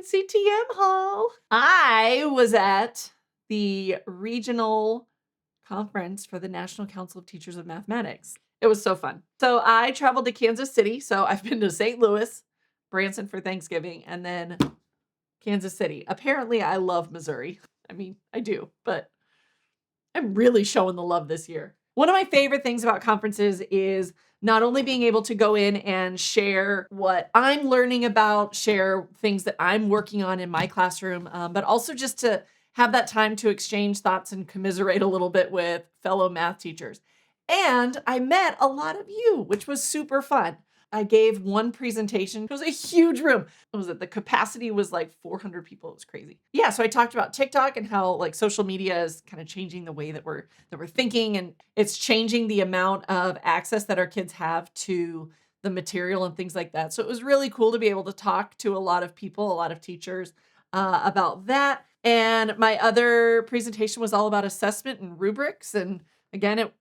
NCTM Hall. I was at the regional conference for the National Council of Teachers of Mathematics. It was so fun. So I traveled to Kansas City. So I've been to St. Louis, Branson for Thanksgiving, and then Kansas City. Apparently, I love Missouri. I mean, I do, but I'm really showing the love this year. One of my favorite things about conferences is not only being able to go in and share what I'm learning about, share things that I'm working on in my classroom, but also just to have that time to exchange thoughts and commiserate a little bit with fellow math teachers. And I met a lot of you, which was super fun. I gave one presentation. It was a huge room. What was it? The capacity was like 400 people. It was crazy. Yeah, so I talked about TikTok and how like social media is kind of changing the way that we're thinking, and it's changing the amount of access that our kids have to the material and things like that. So it was really cool to be able to talk to a lot of people, a lot of teachers about that. And my other presentation was all about assessment and rubrics. And again, it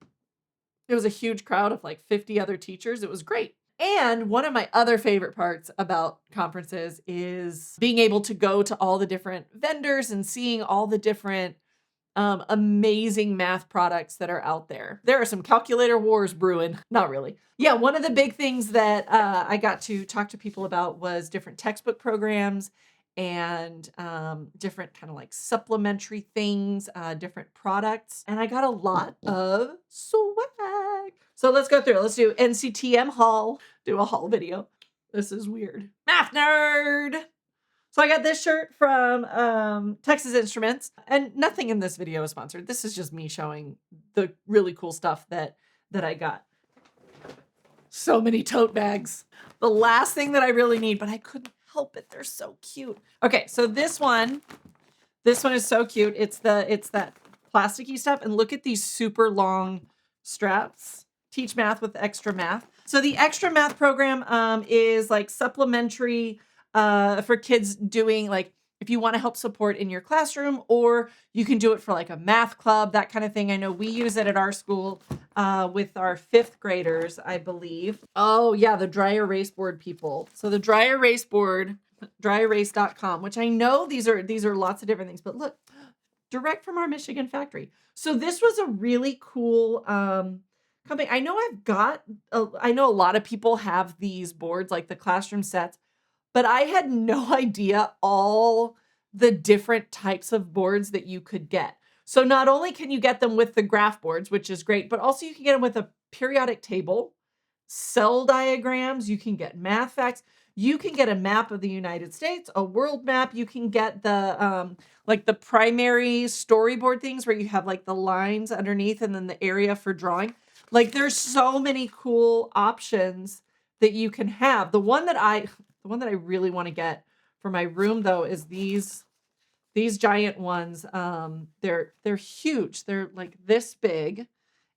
was a huge crowd of like 50 other teachers. It was great. And one of my other favorite parts about conferences is being able to go to all the different vendors and seeing all the different amazing math products that are out there. There are some calculator wars brewing. Not really. Yeah, one of the big things that I got to talk to people about was different textbook programs and different kind of like supplementary things, different products. And I got a lot of swag. So let's go through it. Let's do NCTM haul. Do a haul video. This is weird. Math nerd. So I got this shirt from Texas Instruments, and nothing in this video is sponsored. This is just me showing the really cool stuff that I got. So many tote bags. The last thing that I really need, but I couldn't help it. They're so cute. Okay, so this one is so cute. It's that plasticky stuff, and look at these super long straps. Teach math with extra math. So the extra math program is like supplementary for kids doing like if you want to help support in your classroom, or you can do it for like a math club, that kind of thing. I know we use it at our school with our 5th graders, I believe. Oh yeah, the dry erase board people. So the dry erase board, dryerase.com, which I know these are lots of different things, but look, direct from our Michigan factory. So this was a really cool company. I know I know a lot of people have these boards, like the classroom sets, but I had no idea all the different types of boards that you could get. So not only can you get them with the graph boards, which is great, but also you can get them with a periodic table, cell diagrams, you can get math facts, you can get a map of the United States, a world map, you can get the like the primary storyboard things where you have like the lines underneath and then the area for drawing. Like there's so many cool options that you can have. The one that I really want to get for my room though is these giant ones. They're huge. They're like this big,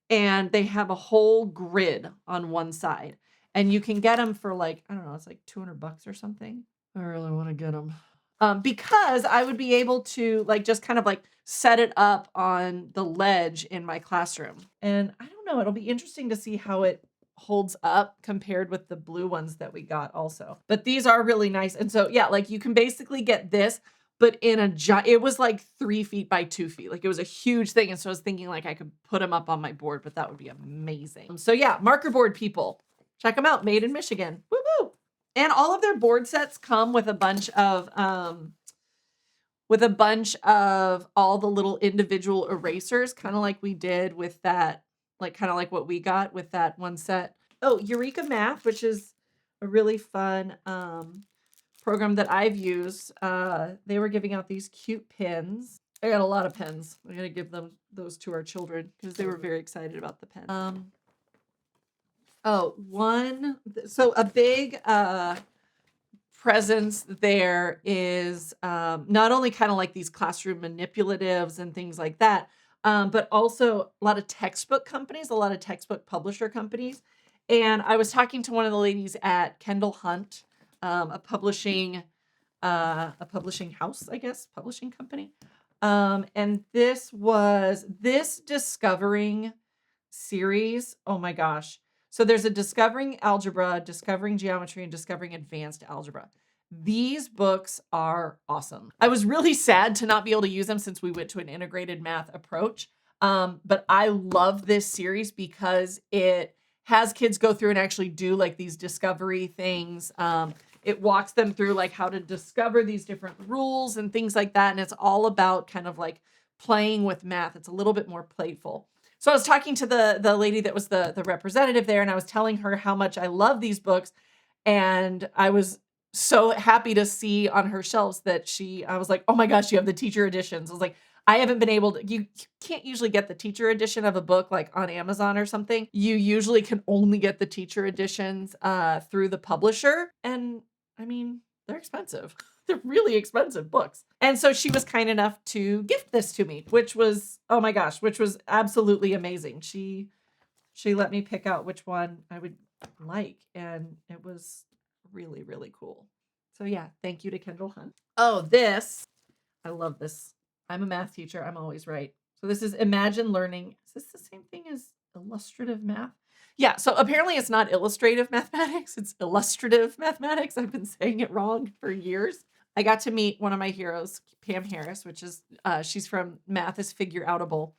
and they have a whole grid on one side. And you can get them for like, I don't know, it's like $200 or something. I really want to get them. Because I would be able to like just kind of like set it up on the ledge in my classroom. And I don't know, it'll be interesting to see how it holds up compared with the blue ones that we got also. But these are really nice. And so yeah, like you can basically get this, but in it was like 3 feet by 2 feet. Like it was a huge thing. And so I was thinking like I could put them up on my board, but that would be amazing. So yeah, marker board people, check them out. Made in Michigan. Woo woo. And all of their board sets come with a bunch of all the little individual erasers, kind of like we did with that, like kind of like what we got with that one set. Oh, Eureka Math, which is a really fun program that I've used. They were giving out these cute pins. I got a lot of pens. I'm gonna give those to our children because they were very excited about the pen. So a big presence there is not only kind of like these classroom manipulatives and things like that, but also a lot of textbook companies, a lot of textbook publisher companies. And I was talking to one of the ladies at Kendall Hunt, a publishing house, I guess, publishing company. And this discovering series. Oh my gosh. So there's a discovering algebra, discovering geometry, and discovering advanced algebra. These books are awesome. I was really sad to not be able to use them since we went to an integrated math approach. But I love this series because it has kids go through and actually do like these discovery things. It walks them through like how to discover these different rules and things like that. And it's all about kind of like playing with math. It's a little bit more playful. So I was talking to the lady that was the representative there, and I was telling her how much I love these books. And I was so happy to see on her shelves that I was like, oh my gosh, you have the teacher editions. I was like, I haven't been able to, you can't usually get the teacher edition of a book like on Amazon or something. You usually can only get the teacher editions through the publisher. And I mean, they're expensive. They're really expensive books. And so she was kind enough to gift this to me, which was, oh my gosh, which was absolutely amazing. She let me pick out which one I would like, and it was really, really cool. So yeah, thank you to Kendall Hunt. Oh, I love this. I'm a math teacher. I'm always right. So this is Imagine Learning. Is this the same thing as Illustrative Math? Yeah, so apparently it's not illustrative mathematics, it's illustrative mathematics. I've been saying it wrong for years. I got to meet one of my heroes, Pam Harris, which is, she's from Math is Figureoutable.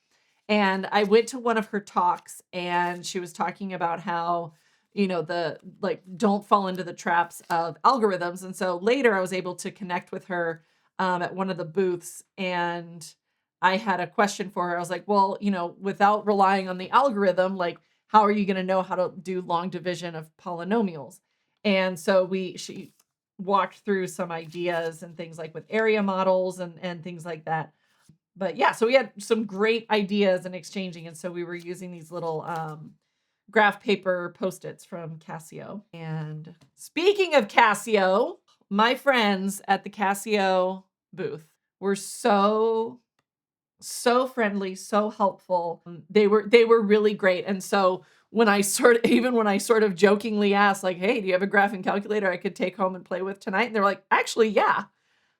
And I went to one of her talks, and she was talking about how, don't fall into the traps of algorithms. And so later I was able to connect with her at one of the booths, and I had a question for her. I was like, well, without relying on the algorithm, like, how are you going to know how to do long division of polynomials? And so she walked through some ideas and things like with area models and things like that. But yeah, so we had some great ideas and exchanging. And so we were using these little graph paper Post-its from Casio. And speaking of Casio, my friends at the Casio booth were so friendly, so helpful. They were really great. And so when I sort of jokingly asked, like, hey, do you have a graphing calculator I could take home and play with tonight? And they're like, actually, yeah.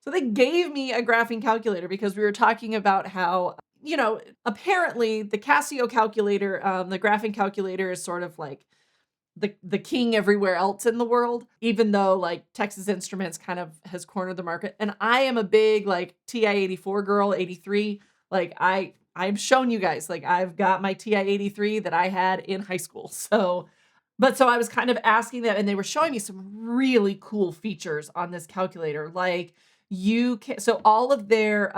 So they gave me a graphing calculator because we were talking about how, apparently the Casio calculator, the graphing calculator is sort of like the king everywhere else in the world, even though like Texas Instruments kind of has cornered the market. And I am a big like TI-84 girl, 83. Like I've shown you guys, like I've got my TI-83 that I had in high school. So I was kind of asking them, and they were showing me some really cool features on this calculator. Like so all of their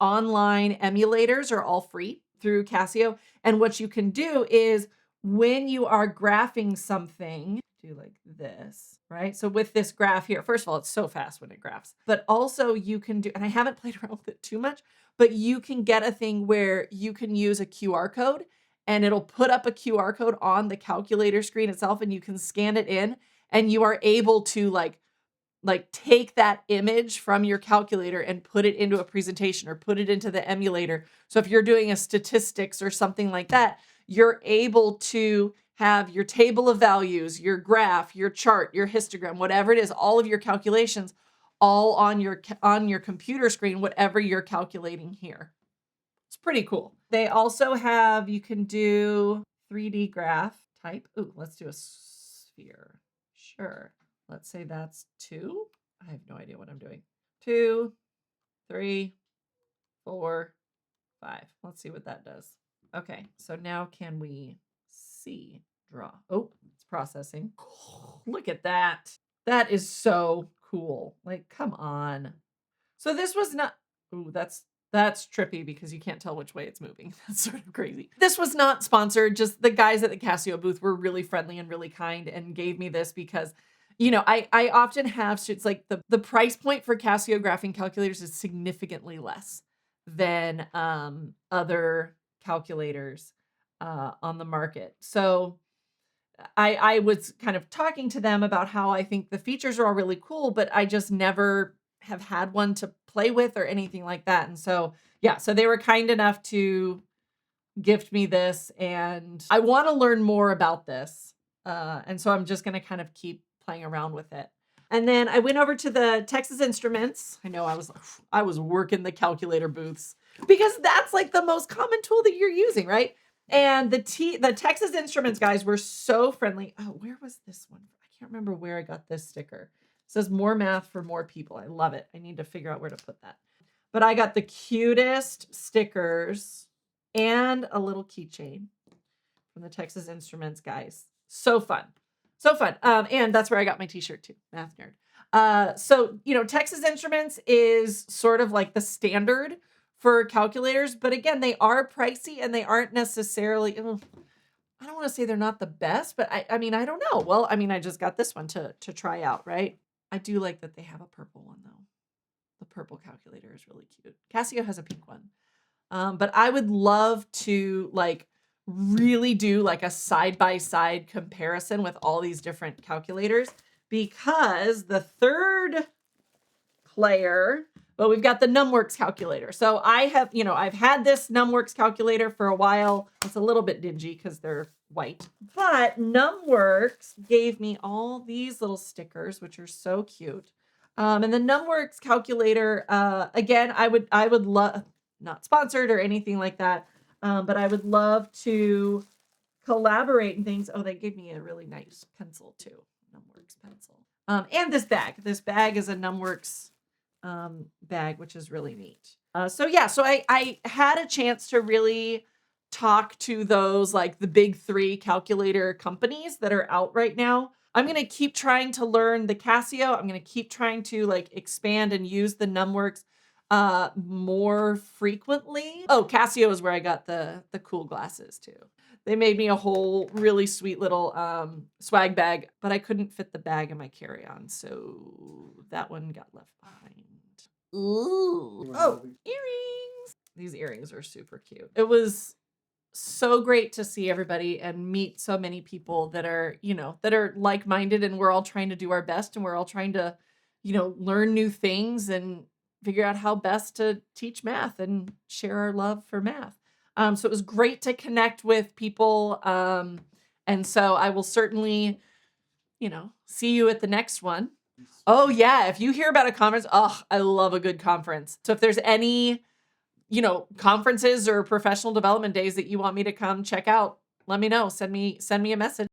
online emulators are all free through Casio. And what you can do is when you are graphing something, do like this, right? So with this graph here, first of all, it's so fast when it graphs, but also you can do, and I haven't played around with it too much, but you can get a thing where you can use a QR code, and it'll put up a QR code on the calculator screen itself, and you can scan it in, and you are able to like take that image from your calculator and put it into a presentation or put it into the emulator. So if you're doing a statistics or something like that, you're able to have your table of values, your graph, your chart, your histogram, whatever it is, all of your calculations all on your computer screen, whatever you're calculating here. It's pretty cool. They also have, you can do 3D graph type. Ooh, let's do a sphere. Sure. Let's say that's 2. I have no idea what I'm doing. 2, 3, 4, 5. Let's see what that does. Okay, so now can we see draw? Oh, it's processing. Look at that. That is so cool. Like, come on. So this was not, ooh, that's trippy because you can't tell which way it's moving. That's sort of crazy. This was not sponsored. Just the guys at the Casio booth were really friendly and really kind and gave me this because, I often have students, like the price point for Casio graphing calculators is significantly less than other calculators on the market. So I was kind of talking to them about how I think the features are all really cool, but I just never have had one to play with or anything like that. And so, yeah, so they were kind enough to gift me this, and I want to learn more about this. And so I'm just going to kind of keep playing around with it. And then I went over to the Texas Instruments. I know I was working the calculator booths because that's like the most common tool that you're using, right? And the Texas Instruments guys were so friendly. Oh, where was this one? I can't remember where I got this sticker. says more math for more people. I love it. I need to figure out where to put that. But I got the cutest stickers and a little keychain from the Texas Instruments guys. So fun. So fun. And that's where I got my t-shirt too, Math Nerd. So, Texas Instruments is sort of like the standard for calculators, but again, they are pricey and they aren't necessarily, I don't want to say they're not the best, but I mean, I don't know. Well, I mean, I just got this one to try out, right? I do like that they have a purple one though. The purple calculator is really cute. Casio has a pink one. But I would love to really do a side-by-side comparison with all these different calculators, because the third player, well, we've got the NumWorks calculator. So I have, I've had this NumWorks calculator for a while. It's a little bit dingy because they're white, but NumWorks gave me all these little stickers, which are so cute. And the NumWorks calculator, again, I would love, not sponsored or anything like that, but I would love to collaborate and things. Oh, they gave me a really nice pencil too, NumWorks pencil. And this bag. This bag is a NumWorks bag, which is really neat. So I had a chance to really talk to those the big 3 calculator companies that are out right now. I'm going to keep trying to learn the Casio. I'm going to keep trying to expand and use the NumWorks more frequently. Oh, Casio is where I got the cool glasses too. They made me a whole really sweet little swag bag, but I couldn't fit the bag in my carry-on, so that one got left behind. Ooh. Oh, earrings. These earrings are super cute. It was so great to see everybody and meet so many people that are, that are like-minded, and we're all trying to do our best, and we're all trying to, learn new things and figure out how best to teach math and share our love for math. So it was great to connect with people. And so I will certainly, see you at the next one. Oh yeah. If you hear about a conference, I love a good conference. So if there's any, conferences or professional development days that you want me to come check out, let me know. Send me a message.